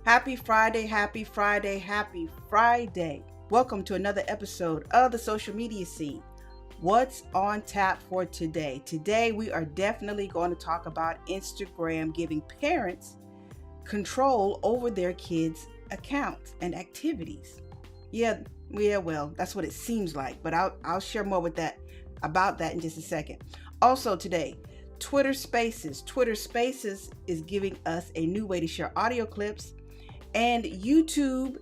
Happy Friday, happy Friday, happy Friday. Welcome to another episode of the social media scene. What's on tap for today? Today, we are definitely going to talk about Instagram giving parents control over their kids' accounts and activities. Well, that's what it seems like, but I'll share more with that about that in just a second. Also today, Twitter Spaces. Twitter Spaces is giving us a new way to share audio clips, and YouTube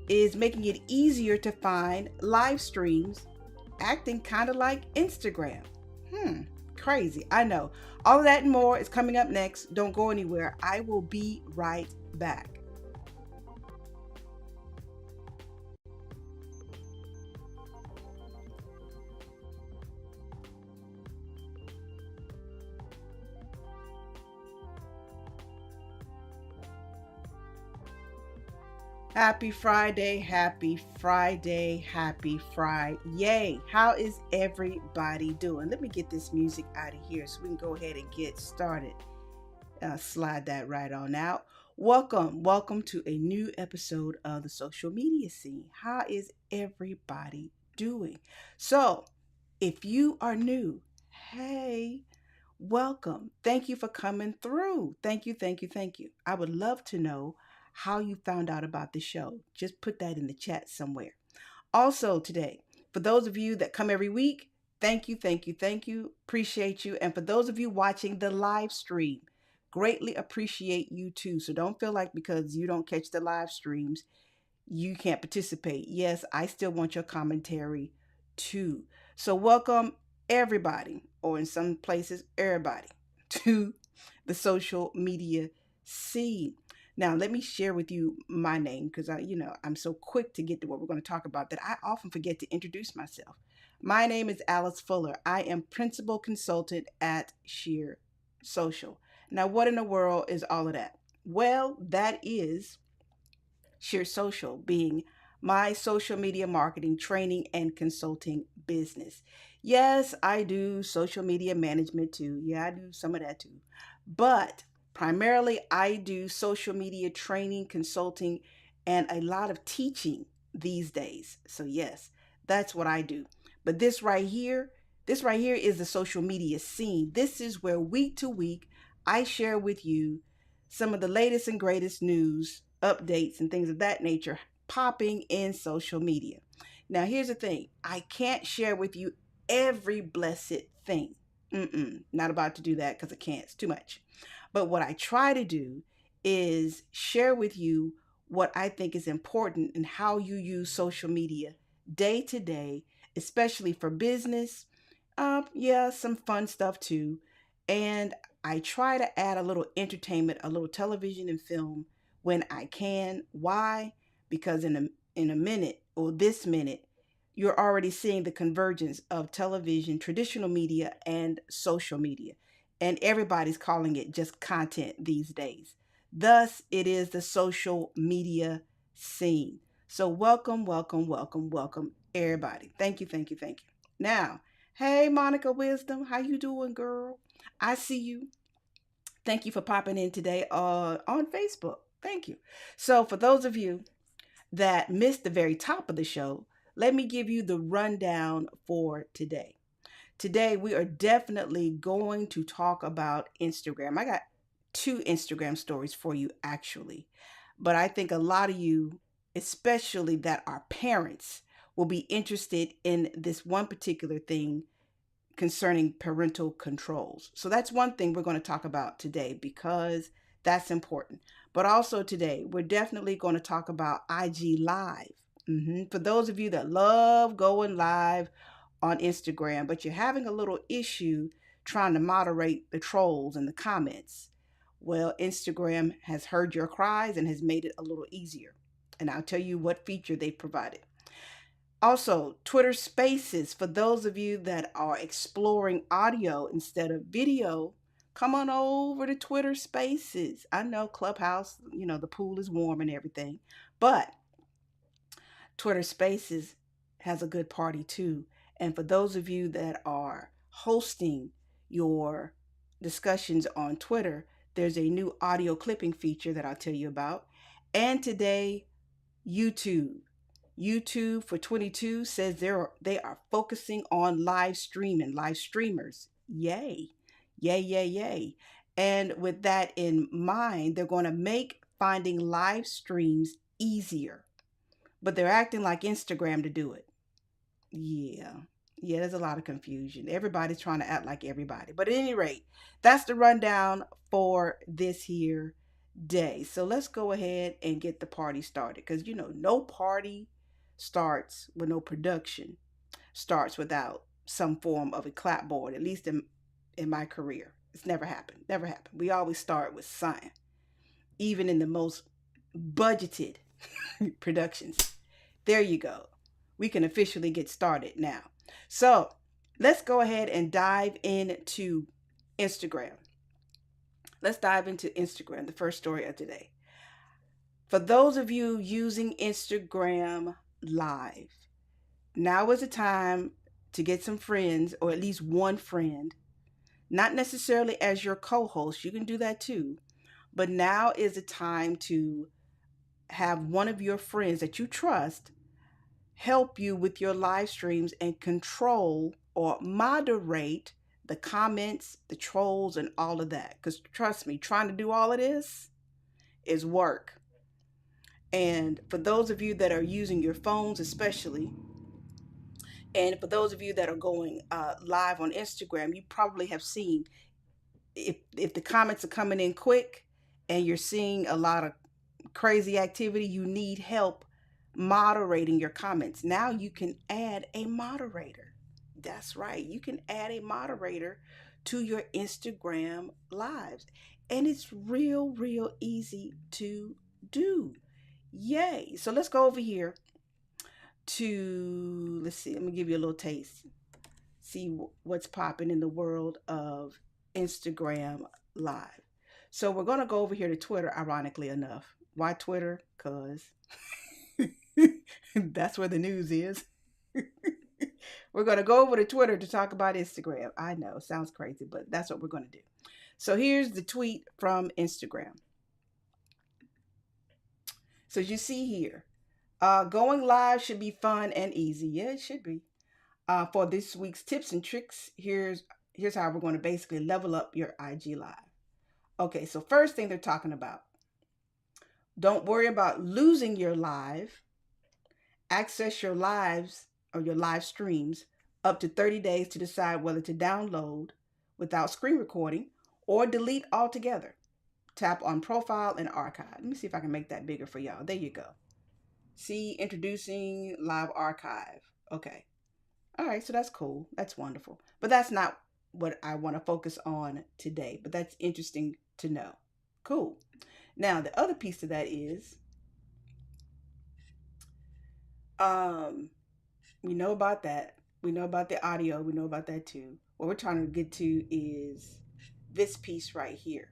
is making it easier to find live streams, acting kind of like Instagram. Crazy. I know. All of that and more is coming up next. Don't go anywhere. I will be right back. Happy Friday, happy Friday, happy Friday. Yay. How is everybody doing? Let me get this music out of here so we can go ahead and get started. Slide that right on out. Welcome to a new episode of the social media scene. How is everybody doing? So, if you are new, hey, welcome. Thank you for coming through. Thank you. I would love to know how you found out about the show. Just put that in the chat somewhere. Also, today, for those of you that come every week, thank you. Appreciate you. And for those of you watching the live stream, greatly appreciate you too. So don't feel like because you don't catch the live streams, you can't participate. Yes, I still want your commentary too. So welcome everybody, or in some places, everybody, to the social media scene. Now, let me share with you my name because I'm so quick to get to what we're going to talk about that I often forget to introduce myself. My name is Alice Fuller. I am principal consultant at Sheer Social. Now, what in the world is all of that? Well, that is Sheer Social being my social media marketing training and consulting business. Yes, I do social media management too. Yeah, I do some of that too. But primarily, I do social media training, consulting, and a lot of teaching these days. So, yes, that's what I do. But this right here is the social media scene. This is where week to week I share with you some of the latest and greatest news, updates, and things of that nature popping in social media. Now, here's the thing, I can't share with you every blessed thing. Not about to do that because I can't, it's too much. But what I try to do is share with you what I think is important and how you use social media day to day, especially for business. Yeah, some fun stuff too. And I try to add a little entertainment, a little television and film when I can. Why? Because in a minute, or this minute, you're already seeing the convergence of television, traditional media, and social media. And everybody's calling it just content these days. Thus, it is the social media scene. So welcome, everybody. Thank you. Now, hey, Monica Wisdom, how you doing, girl? I see you. Thank you for popping in today on Facebook. Thank you. So, for those of you that missed the very top of the show, let me give you the rundown for today. Today, we are definitely going to talk about Instagram. I got two Instagram stories for you, actually. But I think a lot of you, especially that are parents, will be interested in this one particular thing concerning parental controls. So that's one thing we're going to talk about today because that's important. But also today, we're definitely going to talk about IG Live. For those of you that love going live on Instagram, but you're having a little issue trying to moderate the trolls and the comments, well, Instagram has heard your cries and has made it a little easier. And I'll tell you what feature they provided. Also, Twitter Spaces, for those of you that are exploring audio instead of video, come on over to Twitter Spaces. I know Clubhouse, the pool is warm and everything, but Twitter Spaces has a good party too. And for those of you that are hosting your discussions on Twitter, there's a new audio clipping feature that I'll tell you about. And today, YouTube. YouTube for 22 says they are focusing on live streaming, live streamers. Yay. Yay, yay, yay. And with that in mind, they're going to make finding live streams easier. But they're acting like Instagram to do it. Yeah. Yeah, there's a lot of confusion. Everybody's trying to act like everybody. But at any rate, that's the rundown for this here day. So let's go ahead and get the party started, because no party starts with no production, starts without some form of a clapboard, at least in my career. It's never happened. Never happened. We always start with sign, even in the most budgeted productions. There you go. We can officially get started now. So let's go ahead and dive into Instagram. Let's dive into Instagram, the first story of today. For those of you using Instagram Live, now is the time to get some friends, or at least one friend, not necessarily as your co host. You can do that too. But now is the time to have one of your friends that you trust help you with your live streams and control or moderate the comments, the trolls, and all of that. Because trust me, trying to do all of this is work. And for those of you that are using your phones, especially, and for those of you that are going live on Instagram, you probably have seen, if the comments are coming in quick and you're seeing a lot of crazy activity, you need help moderating your comments. Now you can add a moderator. That's right. You can add a moderator to your Instagram lives. And it's real, real easy to do. Yay. So let's go over here to, let's see, let me give you a little taste. See what's popping in the world of Instagram Live. So we're going to go over here to Twitter, ironically enough. Why Twitter? Because that's where the news is. We're going to go over to Twitter to talk about Instagram. I know, sounds crazy, but that's what we're going to do. So here's the tweet from Instagram. So as you see here, going live should be fun and easy. Yeah, it should be. For this week's tips and tricks, here's how we're going to basically level up your IG live. Okay, so first thing they're talking about, don't worry about losing your live. Access your lives or your live streams up to 30 days to decide whether to download without screen recording or delete altogether. Tap on profile and archive. Let me see if I can make that bigger for y'all. There you go. See, introducing live archive. Okay. All right, so that's cool. That's wonderful. But that's not what I want to focus on today, but that's interesting to know. Cool. Now, the other piece of that is, we know about that. We know about the audio. We know about that too. What we're trying to get to is this piece right here.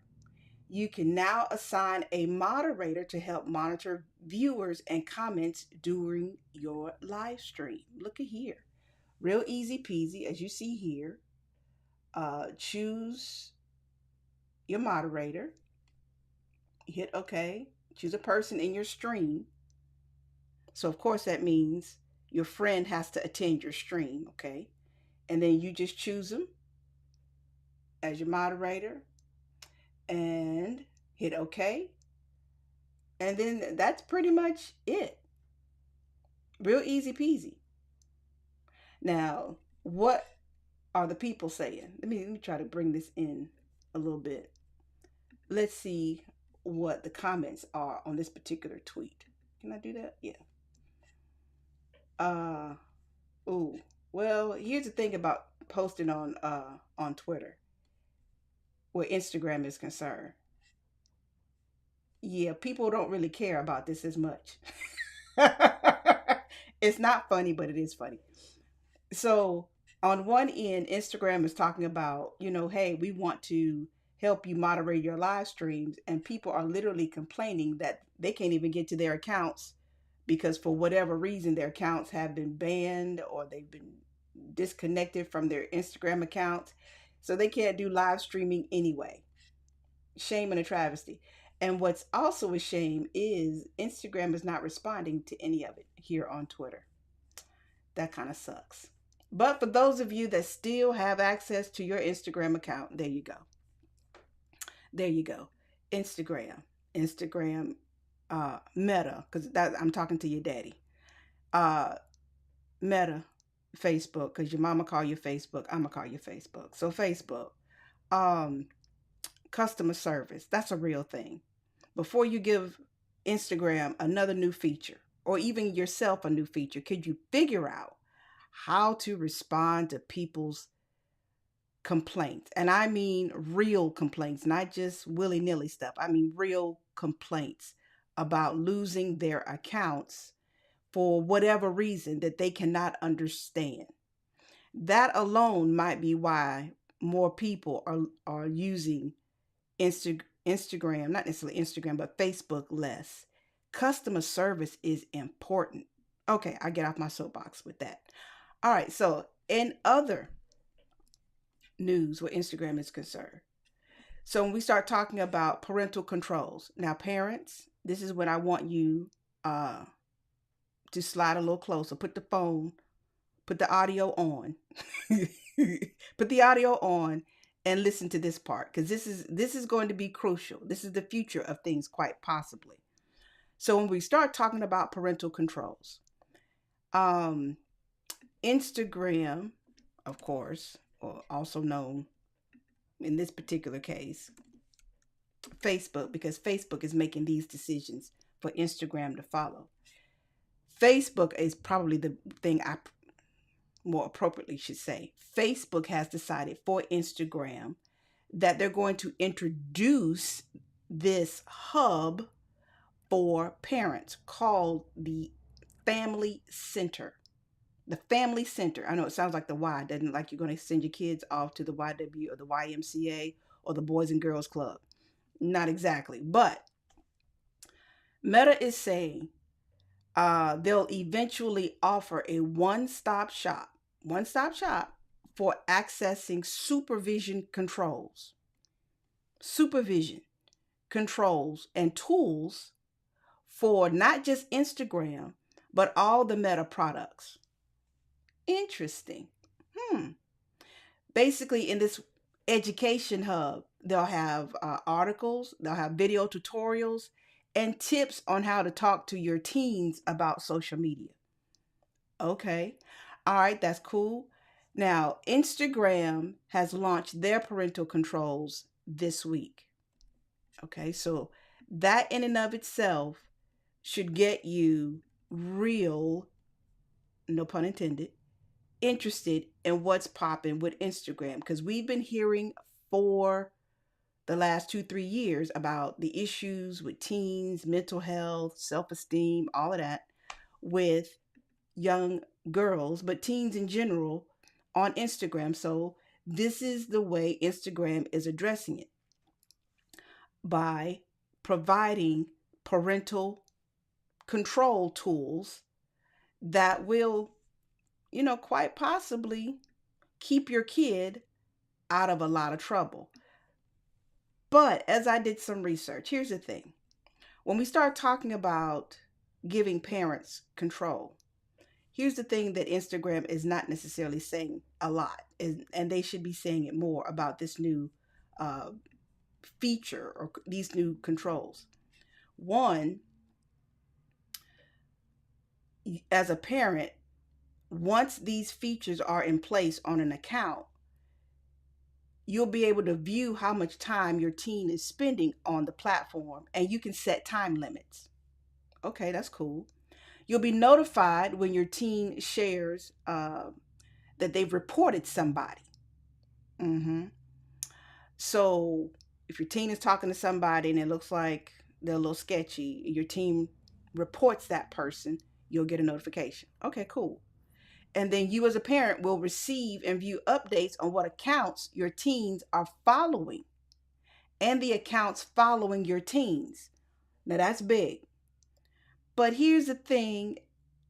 You can now assign a moderator to help monitor viewers and comments during your live stream. Look at here. Real easy peasy, as you see here. Choose your moderator. Hit OK. Choose a person in your stream. So, of course, that means your friend has to attend your stream, okay? And then you just choose them as your moderator and hit OK. And then that's pretty much it. Real easy peasy. Now, what are the people saying? Let me try to bring this in a little bit. Let's see what the comments are on this particular tweet. Can I do that? Yeah. Ooh. Well, here's the thing about posting on Twitter, where Instagram is concerned. Yeah, people don't really care about this as much. It's not funny, but it is funny. So, on one end, Instagram is talking about, hey, we want to help you moderate your live streams, and people are literally complaining that they can't even get to their accounts because for whatever reason their accounts have been banned or they've been disconnected from their Instagram accounts. So they can't do live streaming anyway. Shame and a travesty. And what's also a shame is Instagram is not responding to any of it here on Twitter. That kind of sucks. But for those of you that still have access to your Instagram account, there you go. There you go. Instagram. Instagram Meta, because that I'm talking to your daddy. Uh Meta, Facebook, because your mama call you Facebook, I'ma call you Facebook. So Facebook. Um Customer service. That's a real thing. Before you give Instagram another new feature or even yourself a new feature, could you figure out how to respond to people's complaints? And I mean real complaints, not just willy nilly stuff. I mean real complaints about losing their accounts for whatever reason that they cannot understand. That alone might be why more people are using Instagram, not necessarily Instagram, but Facebook less. Customer service is important. Okay, I get off my soapbox with that. All right, so in other news where Instagram is concerned, so when we start talking about parental controls, now parents, this is when I want you uh, to slide a little closer. Put the phone, put the audio on, put the audio on, and listen to this part because this is going to be crucial. This is the future of things, quite possibly. So when we start talking about parental controls, um, Instagram, of course, or also known in this particular case, Facebook, because Facebook is making these decisions for Instagram to follow. Facebook is probably the thing I more appropriately should say. Facebook has decided for Instagram that they're going to introduce this hub for parents called the Family Center. The Family Center. I know it sounds like the Y, doesn't like you're going to send your kids off to the YW or the YMCA or the Boys and Girls Club. Not exactly. But Meta is saying they'll eventually offer a one stop shop for accessing supervision controls, and tools for not just Instagram, but all the Meta products. Interesting. Hmm. Basically, in this education hub, they'll have articles, they'll have video tutorials, and tips on how to talk to your teens about social media. Okay. All right, that's cool. Now, Instagram has launched their parental controls this week. Okay, so that in and of itself should get you real, no pun intended, interested in what's popping with Instagram because we've been hearing for the last 2, 3 years about the issues with teens, mental health, self esteem, all of that with young girls, but teens in general on Instagram. So, this is the way Instagram is addressing it by providing parental control tools that will, quite possibly keep your kid out of a lot of trouble. But as I did some research, here's the thing. When we start talking about giving parents control, here's the thing that Instagram is not necessarily saying a lot, and they should be saying it more about this new uh, feature or these new controls. One, as a parent, once these features are in place on an account, you'll be able to view how much time your teen is spending on the platform and you can set time limits. Okay, that's cool. You'll be notified when your teen shares that they've reported somebody. Mm-hmm. So if your teen is talking to somebody and it looks like they're a little sketchy, your team reports that person, you'll get a notification. Okay, cool. And then you as a parent will receive and view updates on what accounts your teens are following and the accounts following your teens. Now that's big. But here's the thing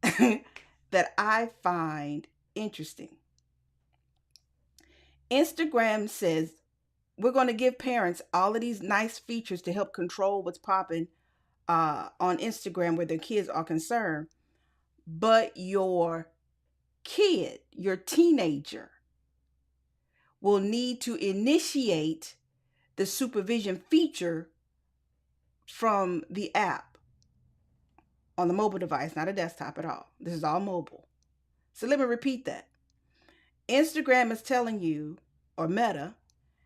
that I find interesting. Instagram says we're going to give parents all of these nice features to help control what's popping on Instagram where their kids are concerned. But your kid, your teenager, will need to initiate the supervision feature from the app on the mobile device, not a desktop at all. This is all mobile. So let me repeat that. Instagram is telling you, or Meta,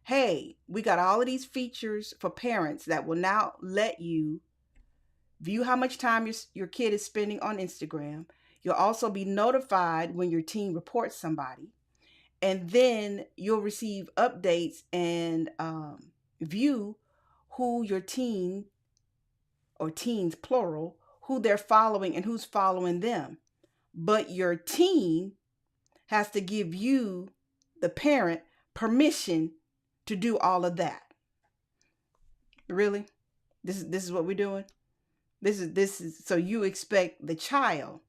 hey, we got all of these features for parents that will now let you view how much time your kid is spending on Instagram. You'll also be notified when your teen reports somebody. And then you'll receive updates and view who your teen, or teens plural, who they're following and who's following them. But your teen has to give you, the parent, permission to do all of that. Really? This is what we're doing? This is so you expect the child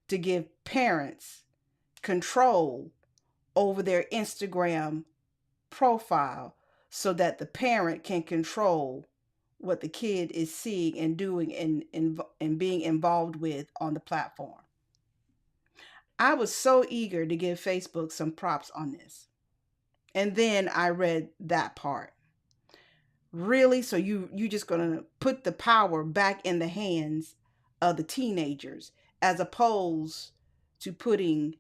to give parents control over their Instagram profile so that the parent can control what the kid is seeing and doing and being involved with on the platform. I was so eager to give Facebook some props on this. And then I read that part. Really? So you just going to put the power back in the hands of the teenagers as opposed to putting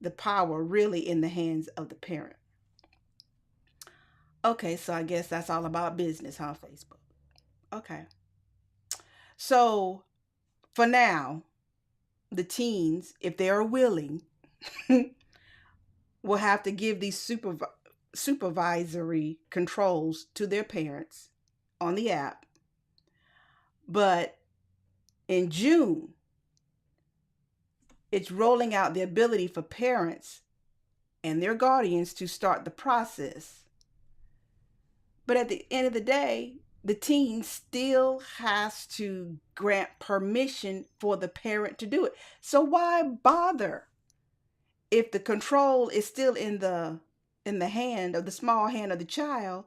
the power really in the hands of the parent. Okay, so I guess that's all about business, huh, Facebook? Okay. So for now, the teens, if they are willing, will have to give these supervisory controls to their parents on the app. But in June, it's rolling out the ability for parents and their guardians to start the process. But at the end of the day, the teen still has to grant permission for the parent to do it. So why bother if the control is still in the hand of the small hand of the child?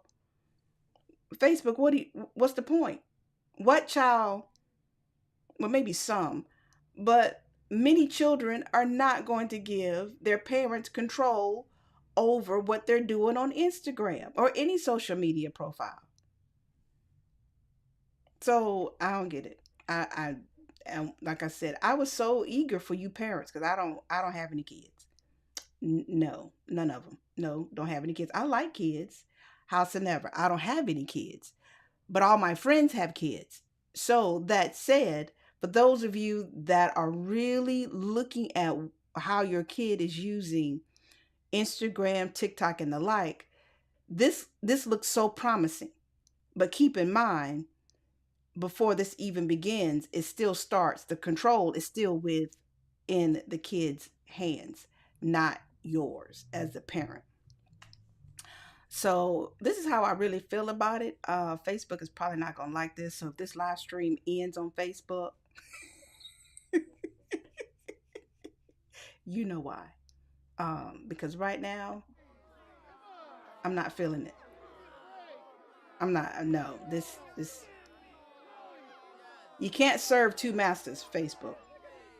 Facebook, what's the point? What child, well, maybe some, but many children are not going to give their parents control over what they're doing on Instagram or any social media profile. So I don't get it. I and like I said, I was so eager for you parents because I don't have any kids. No, none of them. No, don't have any kids. I like kids. House and never. I don't have any kids, but all my friends have kids. So that said, for those of you that are really looking at how your kid is using Instagram, TikTok, and the like, this looks so promising. But keep in mind, before this even begins, it still starts. The control is still within the kid's hands, not yours as a parent. So this is how I really feel about it. Facebook is probably not gonna like this. So if this live stream ends on Facebook, you know why. Because right now I'm not feeling it. I'm not. No, this you can't serve two masters. Facebook,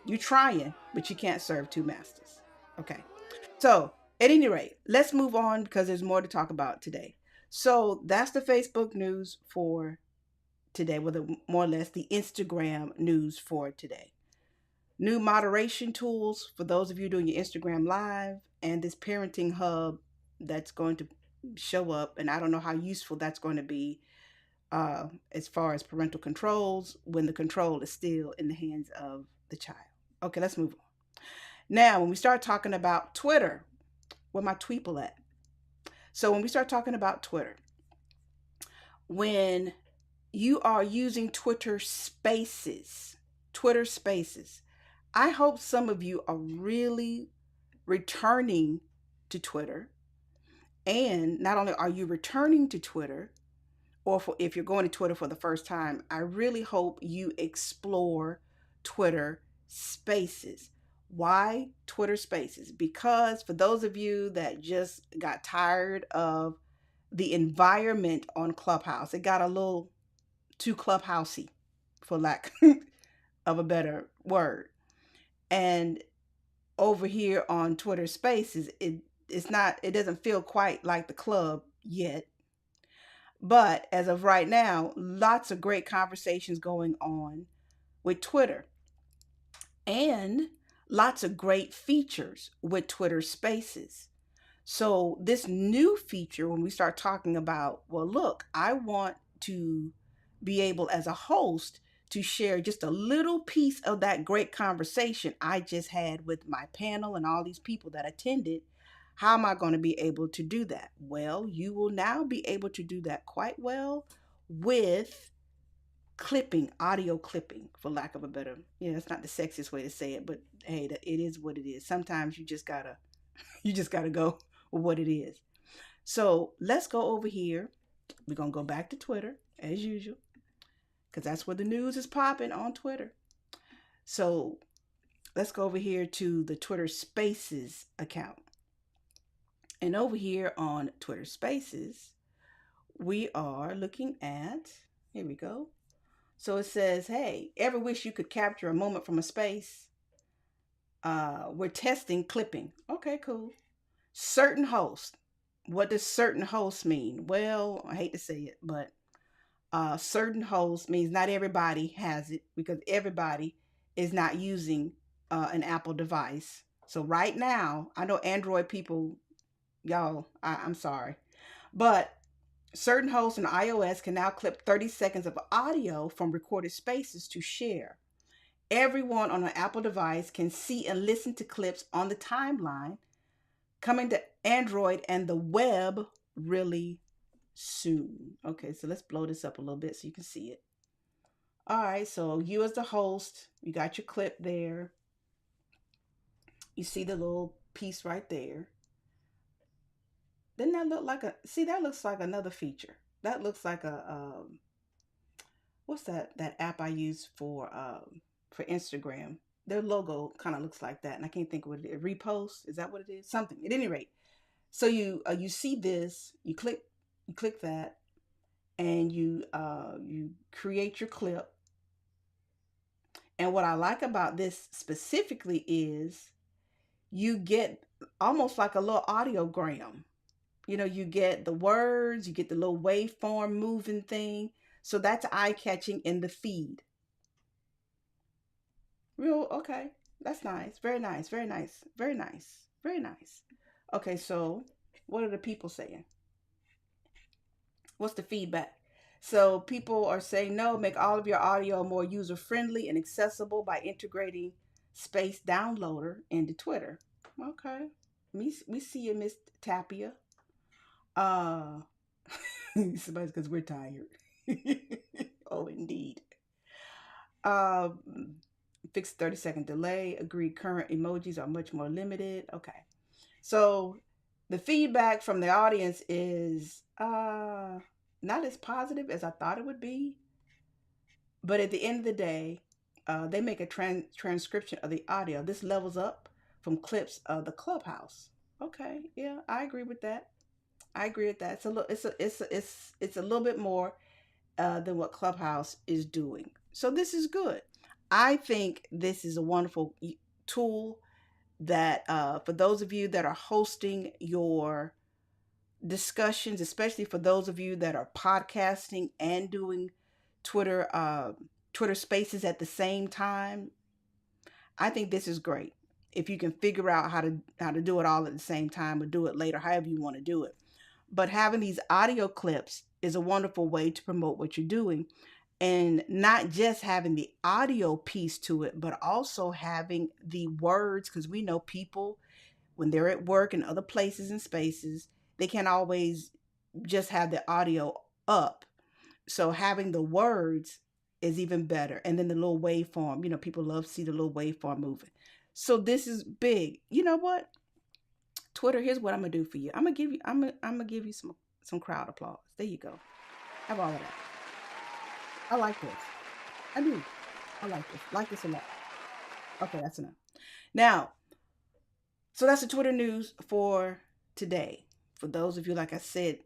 you trying, but you can't serve two masters. Okay. So at any rate, let's move on because there's more to talk about today. So that's the Facebook news for today, with more or less the Instagram news for today. New moderation tools for those of you doing your Instagram live, and this parenting hub that's going to show up. And I don't know how useful that's going to be as far as parental controls when the control is still in the hands of the child. Okay, let's move on. Now, when we start talking about Twitter, where my tweeple at? So when we start talking about when you are using Twitter Spaces, I hope some of you are really returning to Twitter. And not only are you returning to Twitter, or if you're going to Twitter for the first time, I really hope you explore Twitter Spaces. Why Twitter Spaces? Because for those of you that just got tired of the environment on Clubhouse. It got a little too clubhousey, for lack of a better word. And over here on Twitter Spaces, it's not. It doesn't feel quite like the club yet. But as of right now, lots of great conversations going on with Twitter, and lots of great features with Twitter Spaces. So, this new feature, when we start talking about, well, look, I want to be able as a host to share just a little piece of that great conversation I just had with my panel and all these people that attended. How am I going to be able to do that? Well, you will now be able to do that quite well with clipping, audio clipping, for lack of a better, it's not the sexiest way to say it, but hey, it is what it is. Sometimes you just gotta go with what it is. So let's go over here. We're gonna go back to Twitter as usual, because that's where the news is popping on Twitter. So let's go over here to the Twitter Spaces account. And over here on Twitter Spaces, we are looking at, here we go. So it says, hey, ever wish you could capture a moment from a space? We're testing clipping. Okay, cool. Certain host. What does certain host mean? Well, I hate to say it, but certain host means not everybody has it, because everybody is not using an Apple device. So right now, I know Android people, y'all, I'm sorry, but certain hosts in iOS can now clip 30 seconds of audio from recorded spaces to share. Everyone on an Apple device can see and listen to clips on the timeline, coming to Android and the web really soon. Okay, so let's blow this up a little bit so you can see it. All right, so you as the host, you got your clip there. You see the little piece right there. Doesn't that look like that looks like another feature. That looks like what's that app I use for Instagram? Their logo kind of looks like that, and I can't think of what it is. Repost, is that what it is? Something. At any rate, so you see this, you click that, and you create your clip. And what I like about this specifically is you get almost like a little audiogram. You get the words, you get the little waveform moving thing. So that's eye catching in the feed. Real okay. That's nice. Very nice. Very nice. Very nice. Very nice. Okay, so what are the people saying? What's the feedback? So people are saying, no, make all of your audio more user friendly and accessible by integrating Space Downloader into Twitter. Okay. We see you, Miss Tapia. Uh Somebody's because we're tired. Oh, indeed. Um, Fix 30-second delay. Agreed. Current emojis are much more limited. Okay. So the feedback from the audience is not as positive as I thought it would be. But at the end of the day, they make a transcription of the audio. This levels up from clips of the Clubhouse. Okay, yeah, I agree with that. I agree with that. It's a little bit more than what Clubhouse is doing. So this is good. I think this is a wonderful tool that for those of you that are hosting your discussions, especially for those of you that are podcasting and doing Twitter Twitter Spaces at the same time, I think this is great. If you can figure out how to do it all at the same time, or do it later, however you want to do it. But having these audio clips is a wonderful way to promote what you're doing, and not just having the audio piece to it, but also having the words, because we know people, when they're at work and other places and spaces, they can't always just have the audio up. So having the words is even better. And then the little waveform, people love to see the little waveform moving. So this is big. You know what? Twitter, here's what I'm gonna do for you. I'm gonna give you some crowd applause. There you go. Have all of that. I like this. I do. I like this. Like this a lot. Okay, that's enough. Now, so that's the Twitter news for today. For those of you, like I said,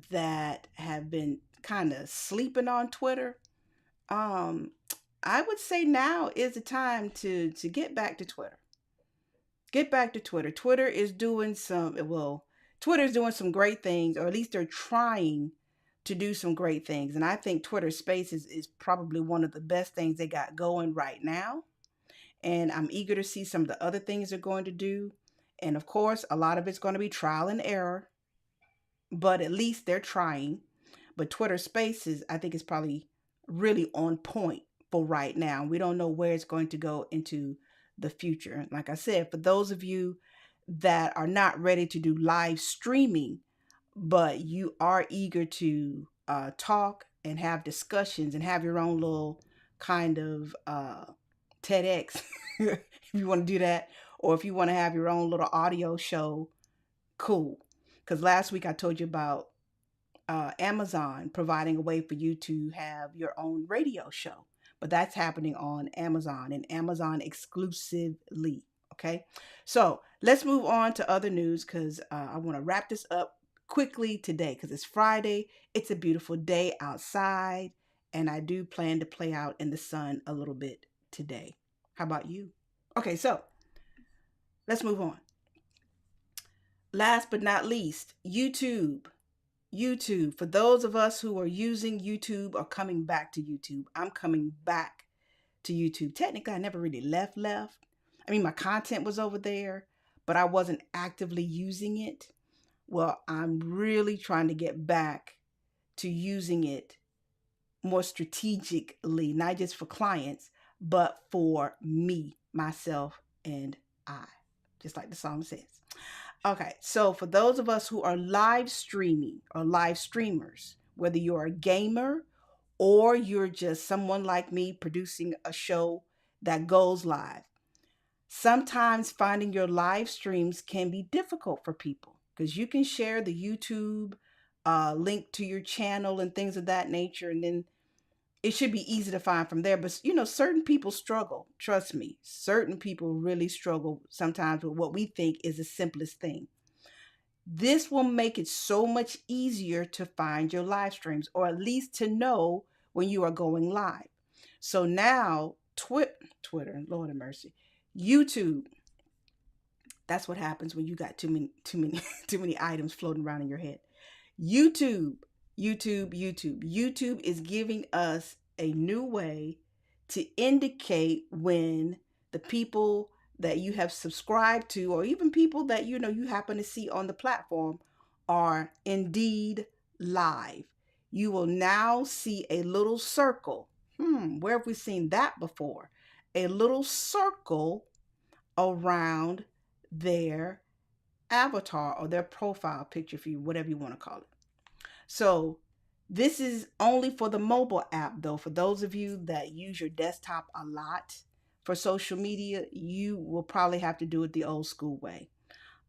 that have been kind of sleeping on Twitter, um, I would say now is the time to get back to Twitter. Get back to Twitter. Twitter is doing some great things, or at least they're trying to do some great things. And I think Twitter Spaces is probably one of the best things they got going right now. And I'm eager to see some of the other things they're going to do. And of course, a lot of it's going to be trial and error, but at least they're trying. But Twitter Spaces, I think, is probably really on point for right now. We don't know where it's going to go into the future. Like I said, for those of you that are not ready to do live streaming, but you are eager to talk and have discussions and have your own little kind of TEDx, if you want to do that, or if you want to have your own little audio show, cool. Because last week I told you about Amazon providing a way for you to have your own radio show. But that's happening on Amazon and Amazon exclusively. Okay. So let's move on to other news because I want to wrap this up quickly today because it's Friday. It's a beautiful day outside. And I do plan to play out in the sun a little bit today. How about you? Okay. So let's move on. Last but not least, YouTube. YouTube. For those of us who are using YouTube or coming back to YouTube, I'm coming back to YouTube. Technically, I never really left. I mean, my content was over there, but I wasn't actively using it. Well, I'm really trying to get back to using it more strategically, not just for clients, but for me, myself, and I, just like the song says. Okay, so for those of us who are live streaming or live streamers, whether you're a gamer or you're just someone like me producing a show that goes live, sometimes finding your live streams can be difficult for people because you can share the YouTube link to your channel and things of that nature, and then it should be easy to find from there. But certain people struggle. Trust me, certain people really struggle sometimes with what we think is the simplest thing. This will make it so much easier to find your live streams, or at least to know when you are going live. So now, Twitter, Lord have mercy, YouTube. That's what happens when you got too many items floating around in your head. YouTube, YouTube is giving us a new way to indicate when the people that you have subscribed to, or even people that you happen to see on the platform, are indeed live. You will now see a little circle. Where have we seen that before? A little circle around their avatar or their profile picture, for you, whatever you want to call it. So this is only for the mobile app, though. For those of you that use your desktop a lot for social media, you will probably have to do it the old school way.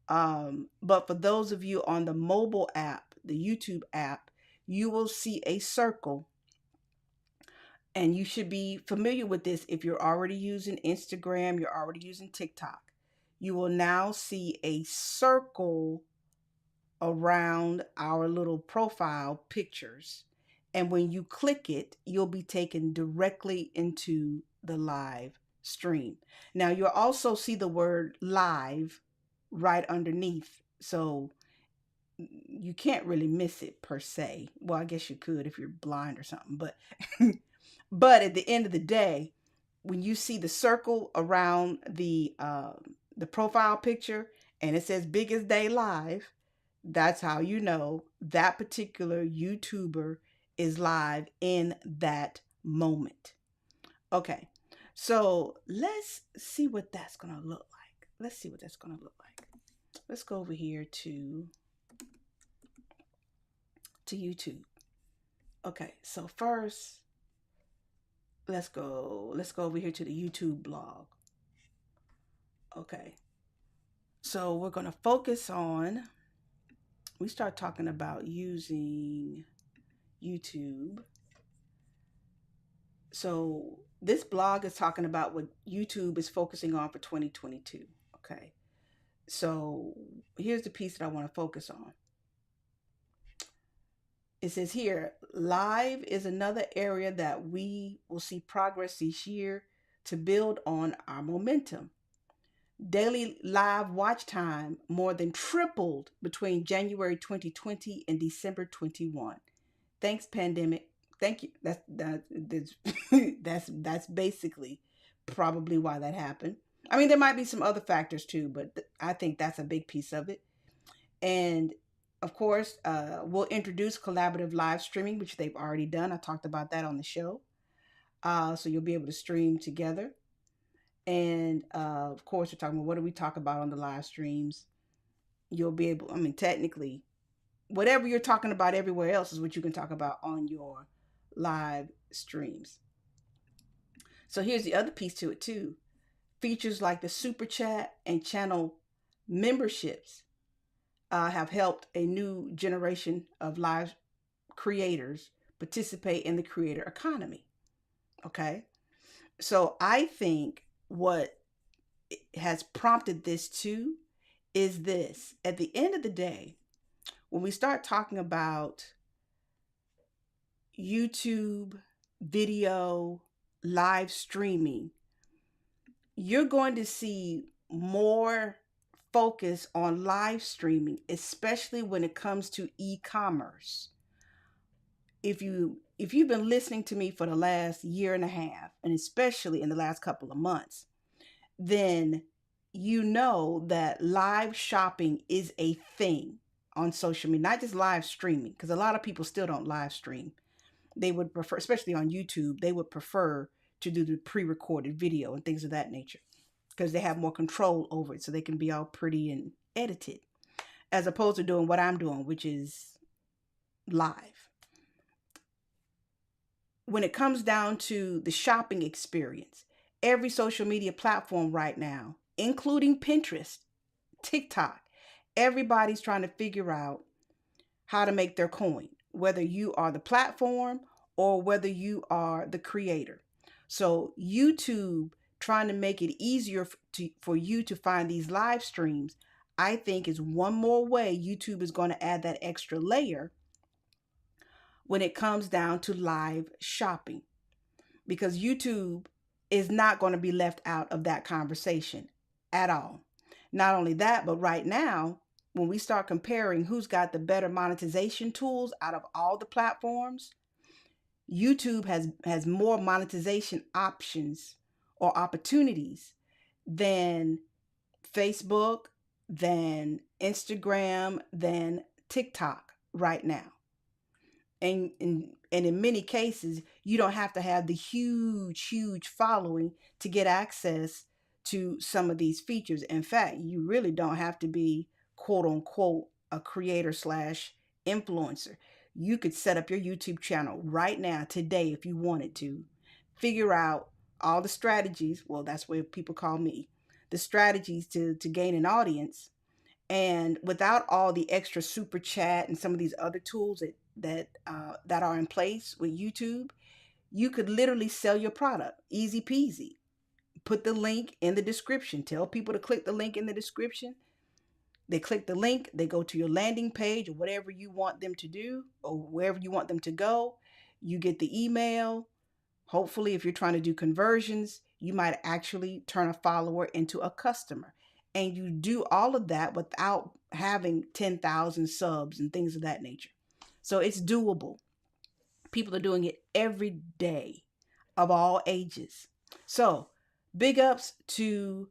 But for those of you on the mobile app, the YouTube app, you will see a circle. And you should be familiar with this if you're already using Instagram, you're already using TikTok. You will now see a circle around our little profile pictures. And when you click it, you'll be taken directly into the live stream. Now, you'll also see the word live right underneath. So you can't really miss it per se. Well, I guess you could if you're blind or something. But but at the end of the day, when you see the circle around the profile picture and it says Biggest Day Live, that's how you know that particular YouTuber is live in that moment. Okay, so let's see what that's going to look like. Let's go over here to YouTube. Okay, so first, let's go over here to the YouTube blog. Okay, so we're going to focus on, we start talking about using YouTube. So this blog is talking about what YouTube is focusing on for 2022. Okay, so here's the piece that I want to focus on. It says here, live is another area that we will see progress this year to build on our momentum. Daily live watch time more than tripled between January 2020 and December 21. Thanks, pandemic. Thank you. That's that's basically probably why that happened. I mean, there might be some other factors too, but I think that's a big piece of it. And of course, we'll introduce collaborative live streaming, which they've already done. I talked about that on the show. So you'll be able to stream together. And of course, we're talking about what do we talk about on the live streams. You'll be able, I mean, technically, whatever you're talking about everywhere else is what you can talk about on your live streams. So here's the other piece to it, too. Features like the super chat and channel memberships have helped a new generation of live creators participate in the creator economy. Okay. So I think what has prompted this too is this: at the end of the day, when we start talking about YouTube video live streaming, you're going to see more focus on live streaming, especially when it comes to e-commerce. If you've been listening to me for the last year and a half, and especially in the last couple of months, then you know that live shopping is a thing on social media, not just live streaming, because a lot of people still don't live stream. They would prefer, especially on YouTube, they would prefer to do the pre-recorded video and things of that nature because they have more control over it, so they can be all pretty and edited, as opposed to doing what I'm doing, which is live. When it comes down to the shopping experience, every social media platform right now, including Pinterest, TikTok, everybody's trying to figure out how to make their coin, whether you are the platform or whether you are the creator. So YouTube trying to make it easier for you to find these live streams, I think is one more way YouTube is going to add that extra layer when it comes down to live shopping, because YouTube is not going to be left out of that conversation at all. Not only that, but right now, when we start comparing who's got the better monetization tools out of all the platforms, YouTube has more monetization options or opportunities than Facebook, than Instagram, than TikTok right now. And in many cases, you don't have to have the huge following to get access to some of these features. In fact, you really don't have to be quote unquote a creator slash influencer. You could set up your YouTube channel right now, today, if you wanted to. Figure out all the strategies. Well, that's what people call me. The strategies to gain an audience. And without all the extra super chat and some of these other tools that are in place with YouTube, you could literally sell your product. Easy peasy. Put the link in the description. Tell people to click the link in the description. They click the link, they go to your landing page or whatever you want them to do or wherever you want them to go. You get the email. Hopefully, if you're trying to do conversions, you might actually turn a follower into a customer. And you do all of that without having 10,000 subs and things of that nature. So it's doable. People are doing it every day, of all ages. So big ups to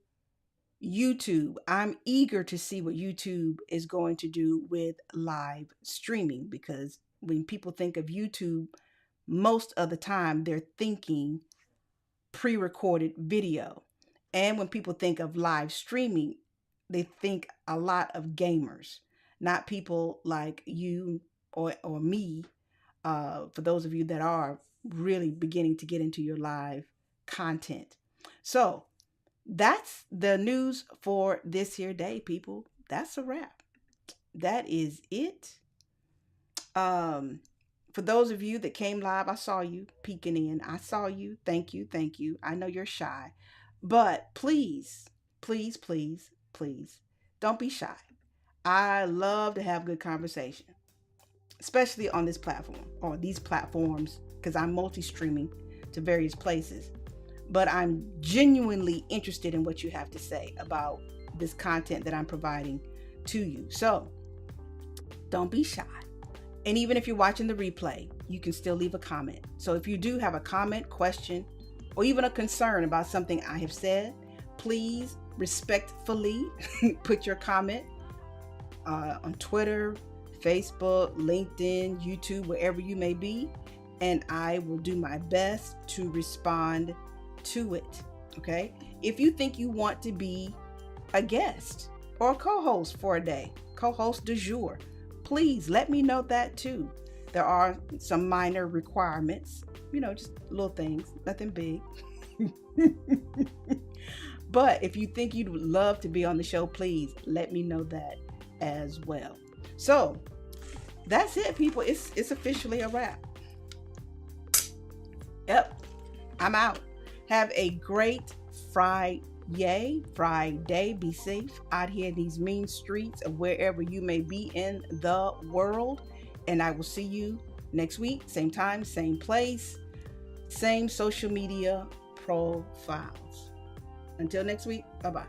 YouTube. I'm eager to see what YouTube is going to do with live streaming, because when people think of YouTube, most of the time they're thinking pre-recorded video. And when people think of live streaming, they think a lot of gamers, not people like you or me. For those of you that are really beginning to get into your live content. So that's the news for this here day, people. That's a wrap. That is it. For those of you that came live, I saw you peeking in. I saw you. Thank you. Thank you. I know you're shy, but please, please, please, please don't be shy. I love to have good conversation. especially on this platform or these platforms, because I'm multi-streaming to various places. But I'm genuinely interested in what you have to say about this content that I'm providing to you. So don't be shy. And even if you're watching the replay, you can still leave a comment. So if you do have a comment, question, or even a concern about something I have said, please respectfully put your comment on Twitter, Facebook, LinkedIn, YouTube, wherever you may be, and I will do my best to respond to it. Okay? If you think you want to be a guest or a co-host for a day, co-host du jour, please let me know that too. There are some minor requirements, just little things, nothing big. But if you think you'd love to be on the show, please let me know that as well. So that's it, people. It's officially a wrap. Yep, I'm out. Have a great Friday. Be safe out here in these mean streets of wherever you may be in the world. And I will see you next week, same time, same place, same social media profiles. Until next week, bye-bye.